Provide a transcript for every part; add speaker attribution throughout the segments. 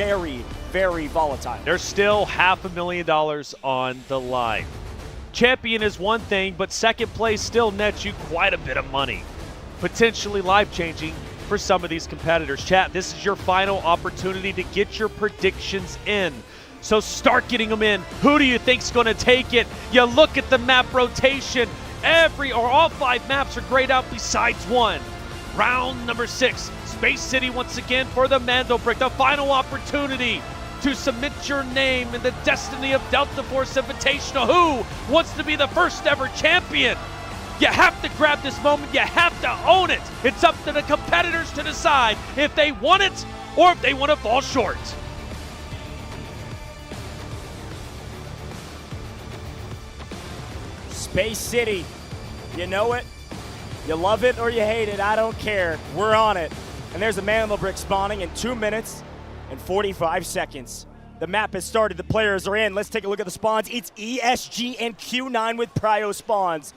Speaker 1: very, very volatile.
Speaker 2: There's still $500,000 on the line. Champion is one thing, but second place still nets you quite a bit of money. Potentially life-changing for some of these competitors. Chat, this is your final opportunity to get your predictions in. So start getting them in. Who do you think's going to take it? You look at the map rotation. All 5 maps are grayed out besides one. Round number 6. Space City once again for the Mando Brick. The final opportunity to submit your name in the destiny of Delta Force Invitational. Who wants to be the first ever champion? You have to grab this moment. You have to own it. It's up to the competitors to decide if they want it or if they want to fall short.
Speaker 1: Space City, you know it, you love it or you hate it, I don't care, we're on it. And there's a Mando Brick spawning in 2 minutes and 45 seconds. The map has started, the players are in. Let's take a look at the spawns. It's ESG and Q9 with prio spawns.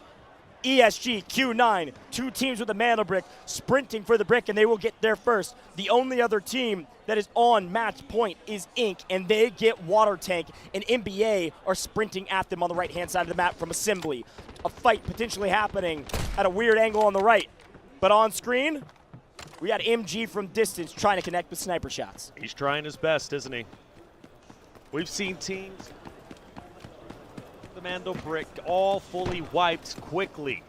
Speaker 1: ESG, Q9, 2 teams with the Mando Brick sprinting for the brick, and they will get there first. The only other team that is on match point is Inc., and they get Water Tank, and NBA are sprinting at them on the right-hand side of the map from Assembly. A fight potentially happening at a weird angle on the right. But on screen, we got MG from distance trying to connect with sniper shots.
Speaker 2: He's trying his best, isn't he? We've seen teams, the Mando Brick, all fully wiped quickly.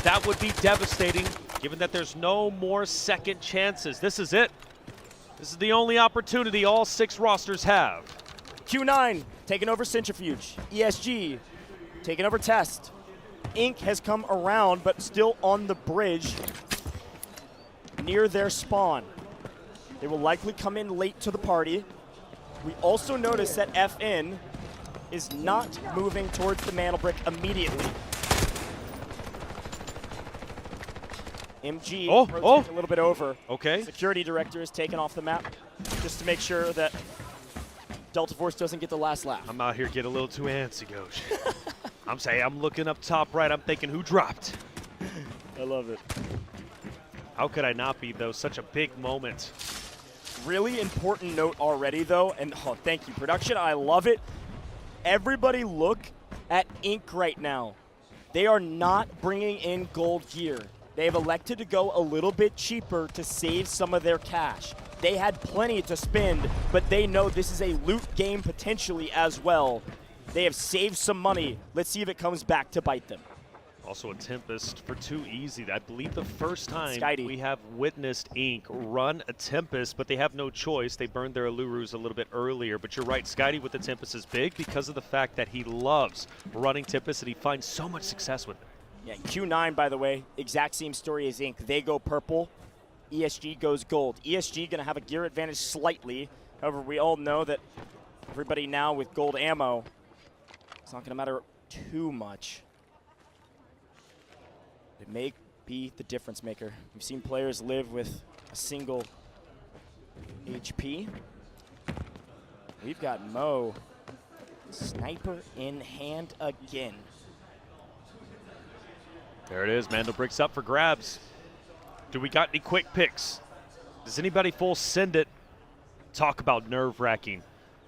Speaker 2: That would be devastating, given that there's no more second chances. This is it. This is the only opportunity all 6 rosters have.
Speaker 1: Q9 taking over Centrifuge. ESG taking over Test. Inc. has come around, but still on the bridge near their spawn. They will likely come in late to the party. We also notice that FN is not moving towards the Mando Brick immediately. MG rotates a little bit over.
Speaker 2: Okay.
Speaker 1: Security director is taken off the map just to make sure that Delta Force doesn't get the last laugh.
Speaker 2: I'm out here getting a little too antsy, Coach. I'm looking up top right. I'm thinking, who dropped?
Speaker 1: I love it.
Speaker 2: How could I not be, though? Such a big moment.
Speaker 1: Really important note already, though, and thank you, production. I love it. Everybody look at Inc. right now. They are not bringing in gold gear. They've elected to go a little bit cheaper to save some of their cash. They had plenty to spend, but they know this is a loot game potentially as well. They have saved some money. Let's see if it comes back to bite them.
Speaker 2: Also a Tempest for too easy. I believe the first time
Speaker 1: Skydie.
Speaker 2: we have witnessed Inc. run a Tempest, but they have no choice. They burned their Alurus a little bit earlier, but you're right, Skydie with the Tempest is big because of the fact that he loves running Tempest and he finds so much success with it.
Speaker 1: Yeah, Q9, by the way, exact same story as Inc. They go purple, ESG goes gold. ESG going to have a gear advantage slightly. However, we all know that everybody now with gold ammo, it's not going to matter too much. It may be the difference maker. We've seen players live with a single HP. We've got Mo, sniper in hand again.
Speaker 2: There it is, Mando Brick's up for grabs. Do we got any quick picks? Does anybody full send it? Talk about nerve-wracking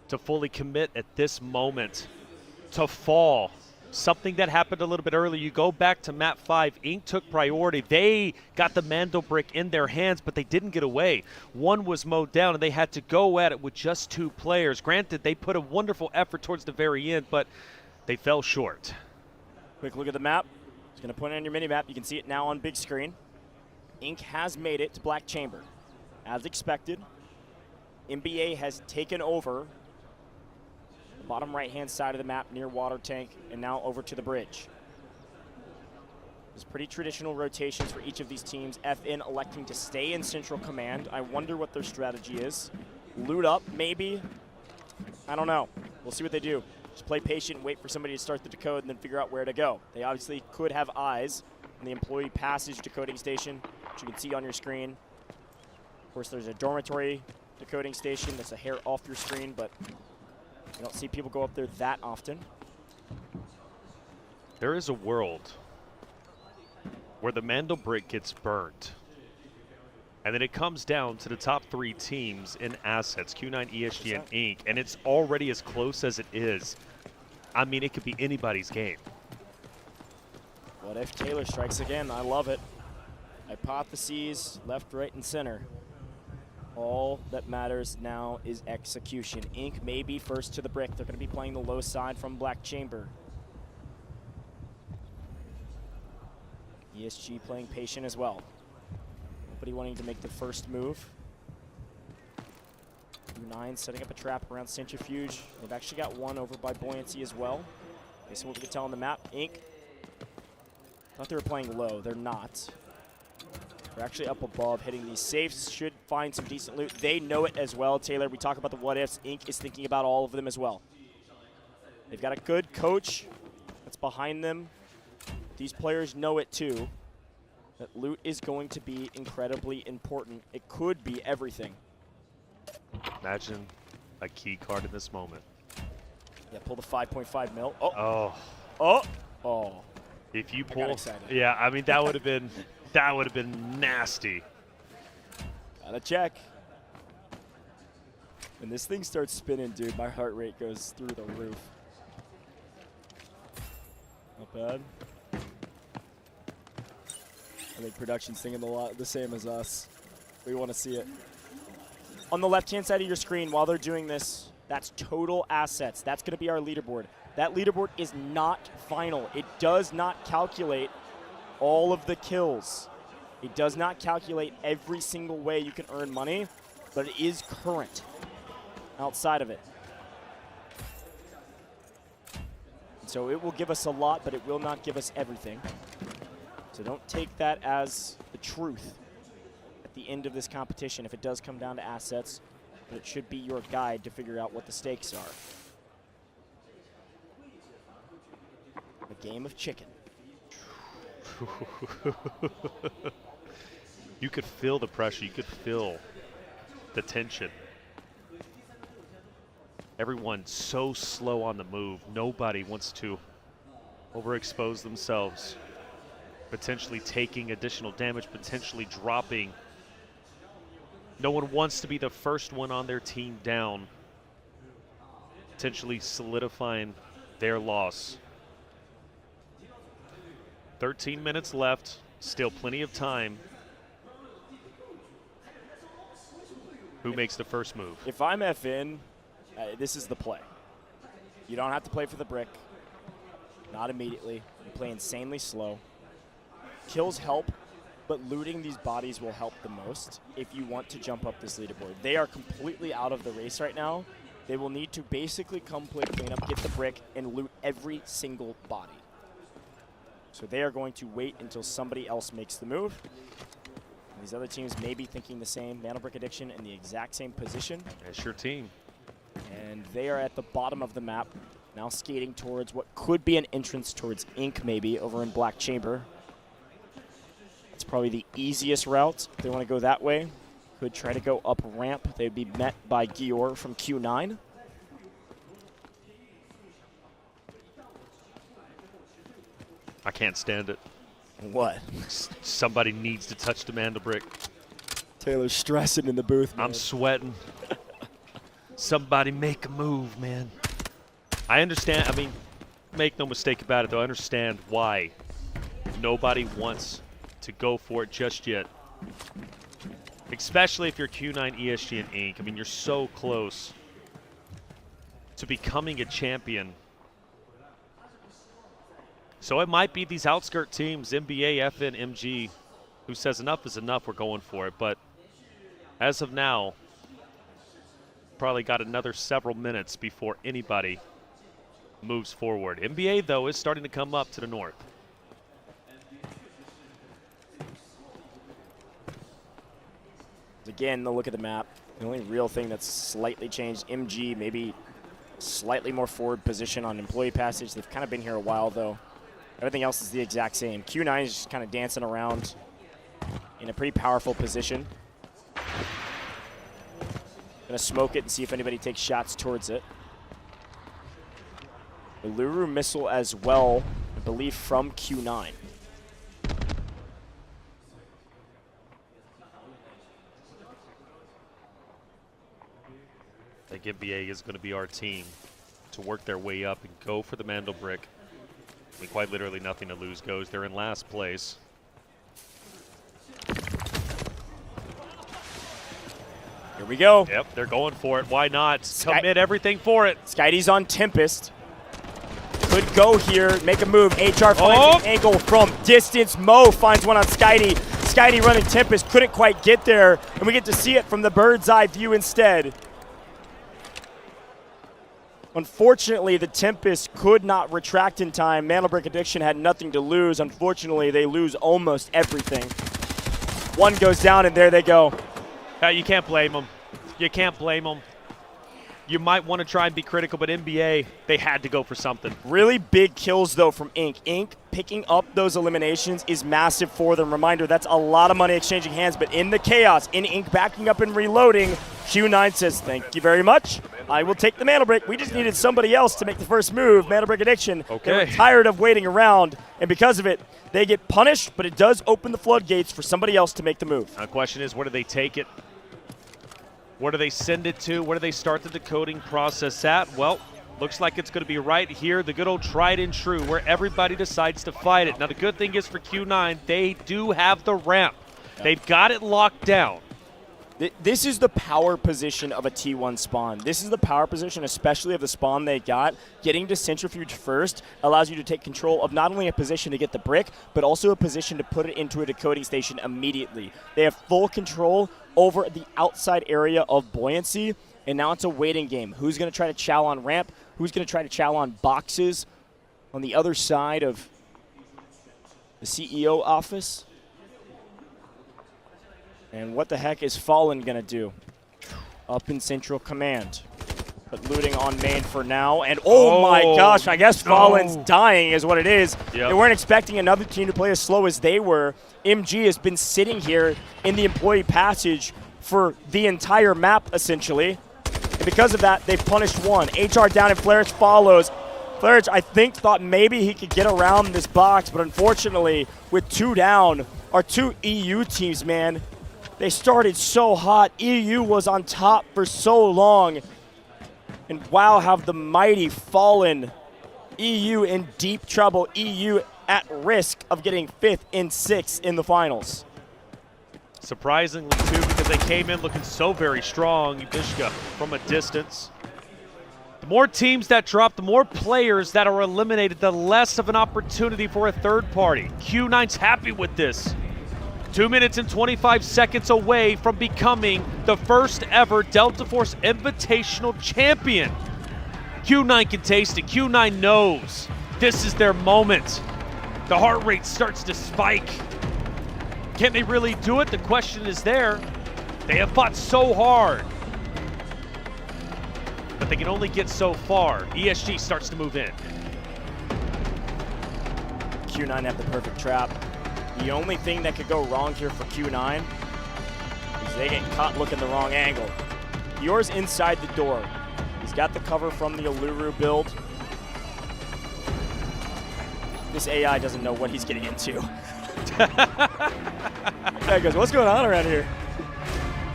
Speaker 2: to fully commit at this moment, to fall. Something that happened a little bit earlier. You go back to map 5, Inc. took priority. They got the Mando Brick in their hands, but they didn't get away. One was mowed down, and they had to go at it with just 2 players. Granted, they put a wonderful effort towards the very end, but they fell short.
Speaker 1: Quick look at the map. Just going to point it on your mini-map. You can see it now on big screen. Inc. has made it to Black Chamber. As expected, NBA has taken over the bottom right-hand side of the map near Water Tank and now over to the bridge. There's pretty traditional rotations for each of these teams. FN electing to stay in Central Command. I wonder what their strategy is. Loot up, maybe. I don't know. We'll see what they do. Just play patient and wait for somebody to start the decode and then figure out where to go. They obviously could have eyes on the employee passage decoding station, which you can see on your screen. Of course, there's a dormitory decoding station that's a hair off your screen, but you don't see people go up there that often.
Speaker 2: There is a world where the Mando Brick gets burnt And then it comes down to the top 3 teams in assets, Q9, ESG, and Inc. And it's already as close as it is. I mean, it could be anybody's game.
Speaker 1: What if Taylor strikes again? I love it. Hypotheses, left, right, and center. All that matters now is execution. Inc. may be first to the brick. They're going to be playing the low side from Black Chamber. ESG playing patient as well. Nobody wanting to make the first move. 9 setting up a trap around Centrifuge. They've actually got one over by Buoyancy as well. Based on what we can tell on the map, Inc. Thought they were playing low. They're not. They're actually up above, hitting these safes. Should find some decent loot. They know it as well, Taylor. We talk about the what-ifs. Inc. is thinking about all of them as well. They've got a good coach that's behind them. These players know it too. That loot is going to be incredibly important. It could be everything.
Speaker 2: Imagine a key card in this moment.
Speaker 1: Yeah, pull the 5.5 mil.
Speaker 2: Oh.
Speaker 1: Oh. Oh.
Speaker 2: If you
Speaker 1: I got
Speaker 2: pull,
Speaker 1: excited.
Speaker 2: yeah, I mean that would have been nasty.
Speaker 1: Gotta check. When this thing starts spinning, dude, my heart rate goes through the roof. Not bad. I think production's thinking the same as us. We want to see it. On the left-hand side of your screen, while they're doing this, that's total assets. That's going to be our leaderboard. That leaderboard is not final. It does not calculate all of the kills. It does not calculate every single way you can earn money, but it is current outside of it. So it will give us a lot, but it will not give us everything. So don't take that as the truth at the end of this competition if it does come down to assets, but it should be your guide to figure out what the stakes are. A game of chicken.
Speaker 2: You could feel the pressure. You could feel the tension. Everyone's so slow on the move. Nobody wants to overexpose themselves. Potentially taking additional damage, potentially dropping. No one wants to be the first one on their team down. Potentially solidifying their loss. 13 minutes left, still plenty of time. Who makes the first move?
Speaker 1: If I'm FN, this is the play. You don't have to play for the brick. Not immediately. You play insanely slow. Kills help, but looting these bodies will help the most if you want to jump up this leaderboard. They are completely out of the race right now. They will need to basically come play cleanup, get the brick, and loot every single body. So they are going to wait until somebody else makes the move. And these other teams may be thinking the same. Mana Brick Addiction in the exact same position.
Speaker 2: That's your team.
Speaker 1: And they are at the bottom of the map, now skating towards what could be an entrance towards Inc. maybe over in Black Chamber. It's probably the easiest route if they want to go that way. Could try to go up ramp. They'd be met by Gior from Q9.
Speaker 2: I can't stand it.
Speaker 1: What?
Speaker 2: Somebody needs to touch the Mana Brick.
Speaker 1: Taylor's stressing in the booth, man.
Speaker 2: I'm sweating. Somebody make a move, man. I understand. I mean, make no mistake about it, though. I understand why nobody wants to go for it just yet. Especially if you're Q9, ESG, and Inc. I mean, you're so close to becoming a champion. So it might be these outskirt teams, NBA, FN, MG, who says enough is enough, we're going for it. But as of now, probably got another several minutes before anybody moves forward. NBA, though, is starting to come up to the north.
Speaker 1: Again, the look at the map. The only real thing that's slightly changed, MG maybe slightly more forward position on employee passage. They've kind of been here a while, though. Everything else is the exact same. Q9 is just kind of dancing around in a pretty powerful position. Gonna smoke it and see if anybody takes shots towards it. The Luru missile as well, I believe, from Q9.
Speaker 2: I think NBA is going to be our team to work their way up and go for the Mandel brick. I mean, quite literally nothing to lose goes. They're in last place.
Speaker 1: Here we go.
Speaker 2: Yep, they're going for it. Why not? Commit everything for it.
Speaker 1: Skydie's on Tempest. Could go here, make a move. HR finds an angle from distance. Mo finds one on Skydie. Skydie running Tempest, couldn't quite get there, and we get to see it from the bird's eye view instead. Unfortunately, the Tempest could not retract in time. Mandel Brick Addiction had nothing to lose. Unfortunately, they lose almost everything. One goes down, and there they go.
Speaker 2: You can't blame them. You can't blame them. You might want to try and be critical, but NBA, they had to go for something.
Speaker 1: Really big kills, though, from Inc. Inc. picking up those eliminations is massive for them. Reminder, that's a lot of money exchanging hands, but in the chaos, in Inc. backing up and reloading, Q9 says, thank you very much. I will take the Mandel Brick. We just needed somebody else to make the first move. Mandel Brick Addiction.
Speaker 2: Okay.
Speaker 1: They were tired of waiting around, and because of it, they get punished, but it does open the floodgates for somebody else to make the move.
Speaker 2: The question is, where do they take it? Where do they send it to? Where do they start the decoding process at? Well, looks like it's going to be right here, the good old tried and true, where everybody decides to fight it. Now, the good thing is for Q9, they do have the ramp. They've got it locked down.
Speaker 1: This is the power position of a T1 spawn. This is the power position, especially of the spawn they got. Getting to Centrifuge first allows you to take control of not only a position to get the brick, but also a position to put it into a decoding station immediately. They have full control over the outside area of buoyancy, and now it's a waiting game. Who's going to try to chow on ramp? Who's going to try to chow on boxes on the other side of the CEO office? And what the heck is Fallen going to do? Up in Central Command. But looting on main for now. And oh my gosh, I guess Fallen's dying is what it is.
Speaker 2: Yep.
Speaker 1: They weren't expecting another team to play as slow as they were. MG has been sitting here in the employee passage for the entire map, essentially. And because of that, they've punished one. HR down and Flarich follows. Flarich, I think, thought maybe he could get around this box, but unfortunately, with two down, our two EU teams, man, they started so hot. EU was on top for so long. And wow, have the mighty Fallen. EU in deep trouble. EU at risk of getting 5th and 6th in the finals.
Speaker 2: Surprisingly, too, because they came in looking so very strong. Ibishka from a distance. The more teams that drop, the more players that are eliminated, the less of an opportunity for a third party. Q9's happy with this. 2 minutes and 25 seconds away from becoming the first ever Delta Force Invitational champion. Q9 can taste it. Q9 knows this is their moment. The heart rate starts to spike. Can they really do it? The question is there. They have fought so hard, but they can only get so far. ESG starts to move in.
Speaker 1: Q9 have the perfect trap. The only thing that could go wrong here for Q9 is they get caught looking the wrong angle. Yours inside the door. He's got the cover from the Uluru build. This AI doesn't know what he's getting into. Guy goes, what's going on around here?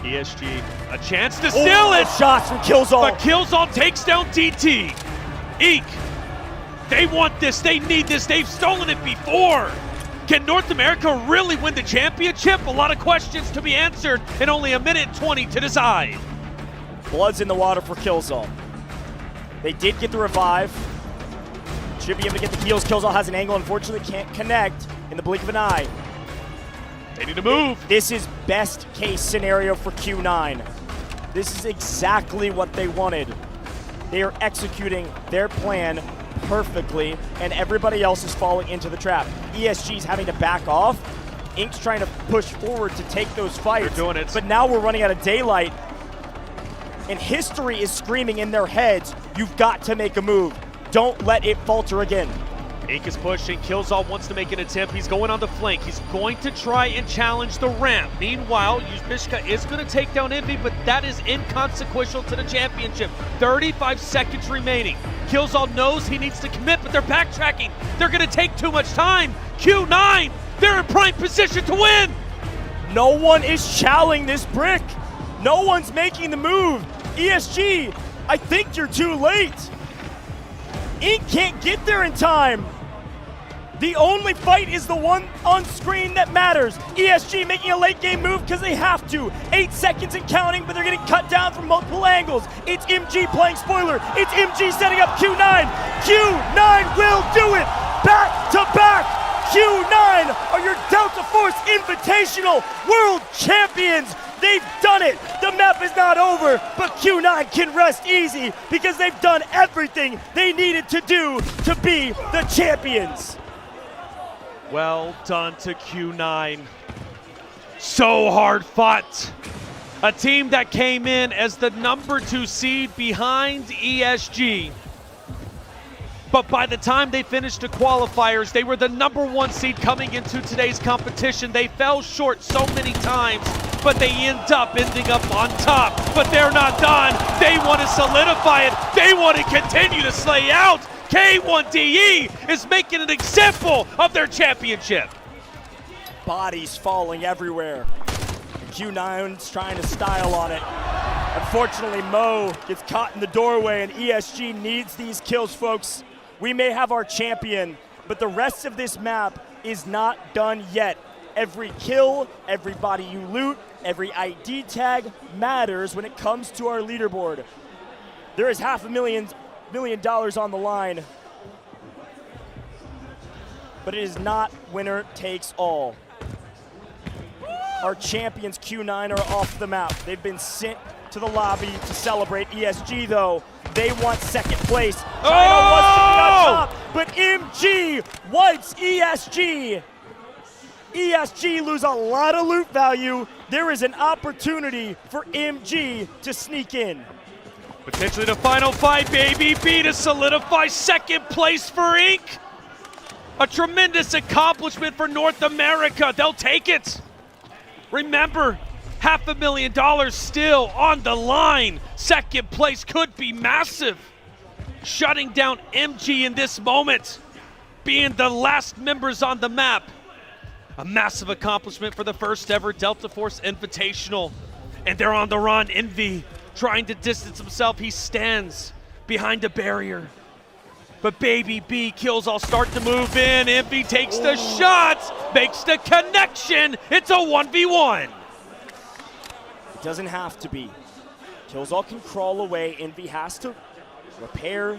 Speaker 2: ESG, a chance to steal it!
Speaker 1: Shots from Killzone.
Speaker 2: But Killzone takes down TT. Eek, they want this, they need this, they've stolen it before. Can North America really win the championship? A lot of questions to be answered and only 1:20 to decide.
Speaker 1: Blood's in the water for Killzone. They did get the revive. Should be able to get the heals. Killzone has an angle, unfortunately can't connect in the blink of an eye.
Speaker 2: They need to move.
Speaker 1: This is best case scenario for Q9. This is exactly what they wanted. They are executing their plan perfectly, and everybody else is falling into the trap. ESG's having to back off. Ink's trying to push forward to take those fights.
Speaker 2: They're doing it.
Speaker 1: But now we're running out of daylight, and history is screaming in their heads, you've got to make a move. Don't let it falter again.
Speaker 2: Ink is pushing. Killzone wants to make an attempt. He's going on the flank. He's going to try and challenge the ramp. Meanwhile, Yuzbishka is going to take down Envy, but that is inconsequential to the championship. 35 seconds remaining. Killzone knows he needs to commit, but they're backtracking. They're going to take too much time. Q9, they're in prime position to win.
Speaker 1: No one is challenging this brick. No one's making the move. ESG, I think you're too late. Ink can't get there in time. The only fight is the one on screen that matters. ESG making a late game move because they have to. 8 seconds and counting, but they're getting cut down from multiple angles. It's MG playing spoiler. It's MG setting up Q9. Q9 will do it. Back to back. Q9 are your Delta Force Invitational World Champions. They've done it. The map is not over, but Q9 can rest easy because they've done everything they needed to do to be the champions.
Speaker 2: Well done to Q9. So hard fought. A team that came in as the number 2 seed behind ESG. But by the time they finished the qualifiers, they were the number 1 seed coming into today's competition. They fell short so many times, but they ending up on top. But they're not done. They want to solidify it. They want to continue to slay out. K1DE is making an example of their championship.
Speaker 1: Bodies falling everywhere. Q9's trying to style on it. Unfortunately, Mo gets caught in the doorway, and ESG needs these kills, folks. We may have our champion, but the rest of this map is not done yet. Every kill, every body you loot, every ID tag matters when it comes to our leaderboard. There is $500,000 on the line, but it is not winner takes all. Our champions Q9 are off the map. They've been sent to the lobby to celebrate. ESG though, they want second place. Title was to be on top, but MG wipes ESG. ESG lose a lot of loot value. There is an opportunity for MG to sneak in.
Speaker 2: Potentially the final fight, baby B, to solidify second place for Inc. A tremendous accomplishment for North America. They'll take it. Remember, $500,000 still on the line. Second place could be massive. Shutting down MG in this moment, being the last members on the map. A massive accomplishment for the first ever Delta Force Invitational. And they're on the run. Envy trying to distance himself. He stands behind a barrier. But Baby B kills all start to move in. Envy takes the shots, makes the connection. It's a 1v1.
Speaker 1: It doesn't have to be. Kills all can crawl away. Envy has to repair,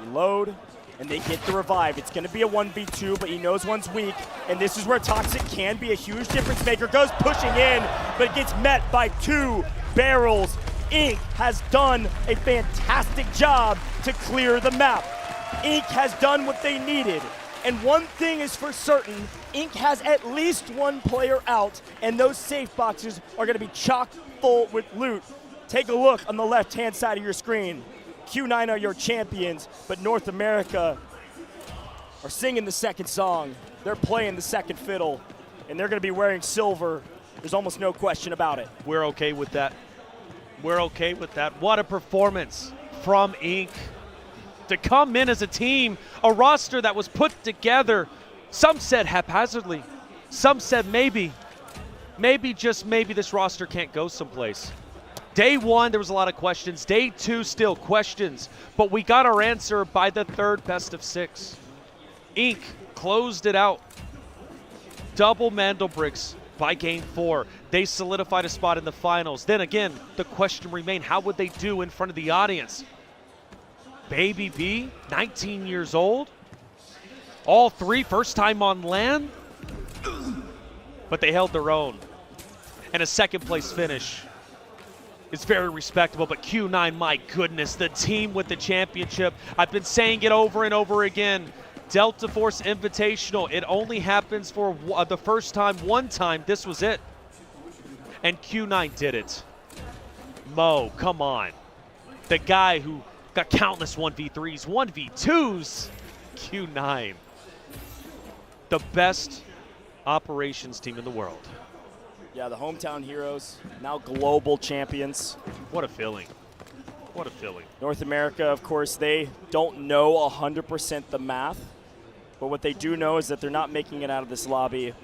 Speaker 1: reload, and they get the revive. It's going to be a 1v2, but he knows one's weak, and this is where Toxic can be a huge difference maker. Goes pushing in, but gets met by 2 barrels. Inc. has done a fantastic job to clear the map. Inc. has done what they needed. And one thing is for certain, Inc. has at least 1 player out, and those safe boxes are going to be chock full with loot. Take a look on the left-hand side of your screen. Q9 are your champions, but North America are singing the second song. They're playing the second fiddle, and they're going to be wearing silver. There's almost no question about it.
Speaker 2: We're okay with that. We're okay with that. What a performance from Inc. To come in as a team, a roster that was put together, some said haphazardly, some said maybe, just maybe this roster can't go someplace. Day 1, there was a lot of questions. Day 2, still questions, but we got our answer by the 3rd best of 6. Inc. closed it out. Double Mandelbricks by game 4. They solidified a spot in the finals. Then again, the question remained, how would they do in front of the audience? Baby B, 19 years old. All 3 first time on LAN. But they held their own. And a second place finish is very respectable. But Q9, my goodness, the team with the championship. I've been saying it over and over again. Delta Force Invitational, it only happens for the first time, one time. This was it. And Q9 did it. Mo, come on. The guy who got countless 1v3s, 1v2s. Q9. The best operations team in the world.
Speaker 1: Yeah, the hometown heroes, now global champions.
Speaker 2: What a feeling. What a feeling.
Speaker 1: North America, of course, they don't know 100% the math, but what they do know is that they're not making it out of this lobby.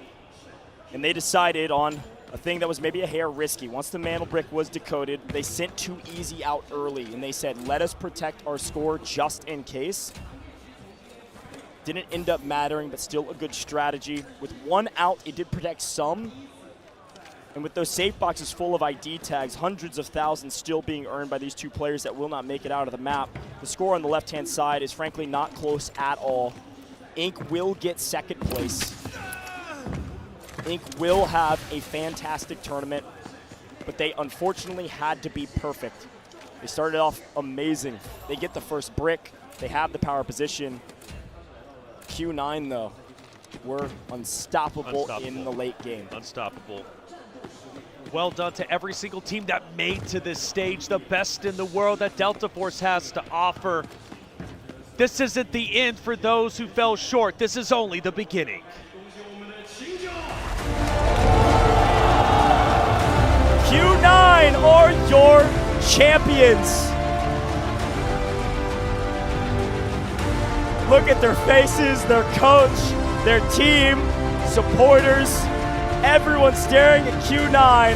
Speaker 1: And they decided on a a thing that was maybe a hair risky. Once the mantle brick was decoded, they sent too easy out early, and they said, let us protect our score just in case. Didn't end up mattering, but still a good strategy. With one out, it did protect some. And with those safe boxes full of ID tags, hundreds of thousands still being earned by these two players that will not make it out of the map, the score on the left-hand side is frankly not close at all. Inc. will get second place. Inc. will have a fantastic tournament, but they unfortunately had to be perfect. They started off amazing. They get the first brick. They have the power position. Q9, though, were unstoppable in the late game.
Speaker 2: Unstoppable. Well done to every single team that made to this stage, the best in the world that Delta Force has to offer. This isn't the end for those who fell short. This is only the beginning.
Speaker 1: Q9 are your champions. Look at their faces, their coach, their team, supporters, everyone staring at Q9.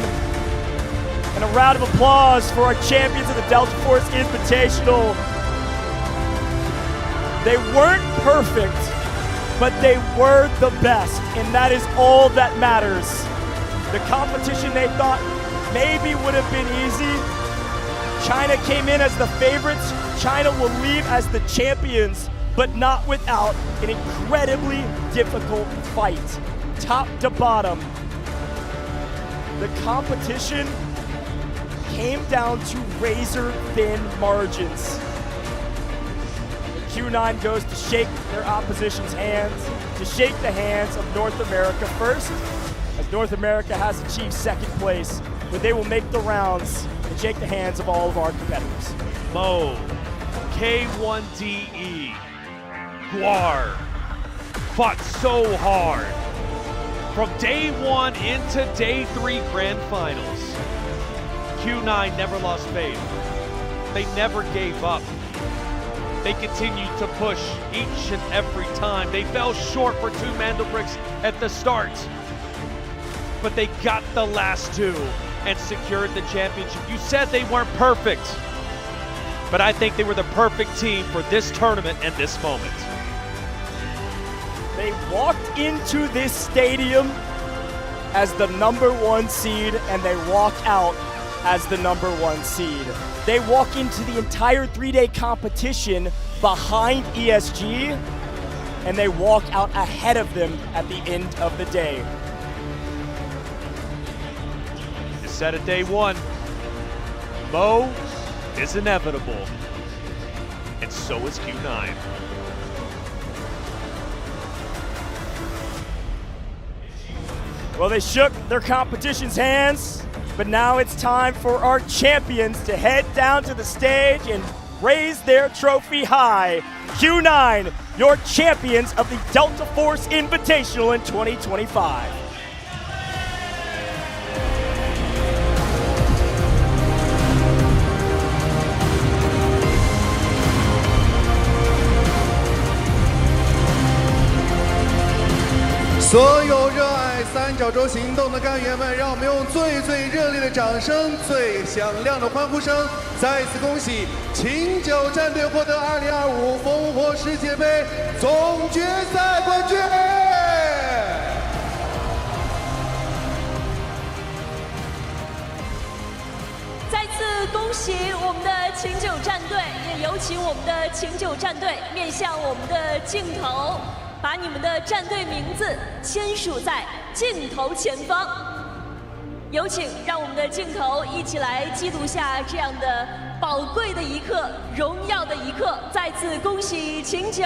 Speaker 1: And a round of applause for our champions of the Delta Force Invitational. They weren't perfect, but they were the best, and that is all that matters. The competition they thought maybe would have been easy. China came in as the favorites. China will leave as the champions, but not without an incredibly difficult fight, top to bottom. The competition came down to razor-thin margins. Q9 goes to shake their opposition's hands, to shake the hands of North America first, as North America has achieved second place, but they will make the rounds and shake the hands of all of our competitors.
Speaker 2: Mo, K1DE, Guar, fought so hard. From day one into day three grand finals, Q9 never lost faith. They never gave up. They continued to push each and every time. They fell short for 2 mantle bricks at the start, but they got the last 2 and secured the championship. You said they weren't perfect, but I think they were the perfect team for this tournament and this moment.
Speaker 1: They walked into this stadium as the #1 seed, and they walk out as the #1 seed. They walk into the entire 3-day competition behind ESG, and they walk out ahead of them at the end of the day.
Speaker 2: You said it day one, Mo is inevitable, and so is Q9.
Speaker 1: Well, they shook their competition's hands, but now it's time for our champions to head down to the stage and raise their trophy high. Q9, your champions of the Delta Force Invitational in 2025.
Speaker 3: 所有热爱三角洲行动的干员们，让我们用最热烈的掌声、最响亮的欢呼声，再次恭喜秦九战队获得2025烽火世界杯总决赛冠军！
Speaker 4: 再次恭喜我们的秦九战队，也有请我们的秦九战队面向我们的镜头。把你们的战队名字签署在镜头前方，有请让我们的镜头一起来记录下这样的宝贵的一刻、荣耀的一刻。再次恭喜秦九！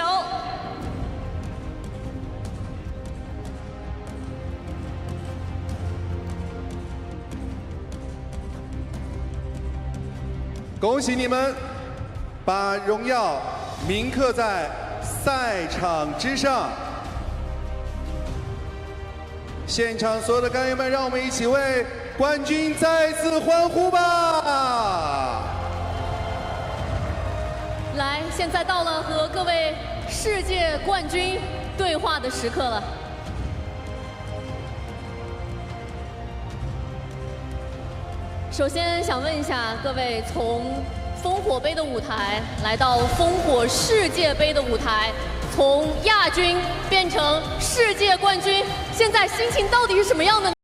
Speaker 3: 恭喜你们，把荣耀铭刻在赛场之上。现场所有的干员们，让我们一起为冠军再次欢呼吧！
Speaker 5: 来，现在到了和各位世界冠军对话的时刻了。首先想问一下各位，从烽火杯的舞台来到烽火世界杯的舞台，从亚军变成世界冠军，现在心情到底是什么样的呢？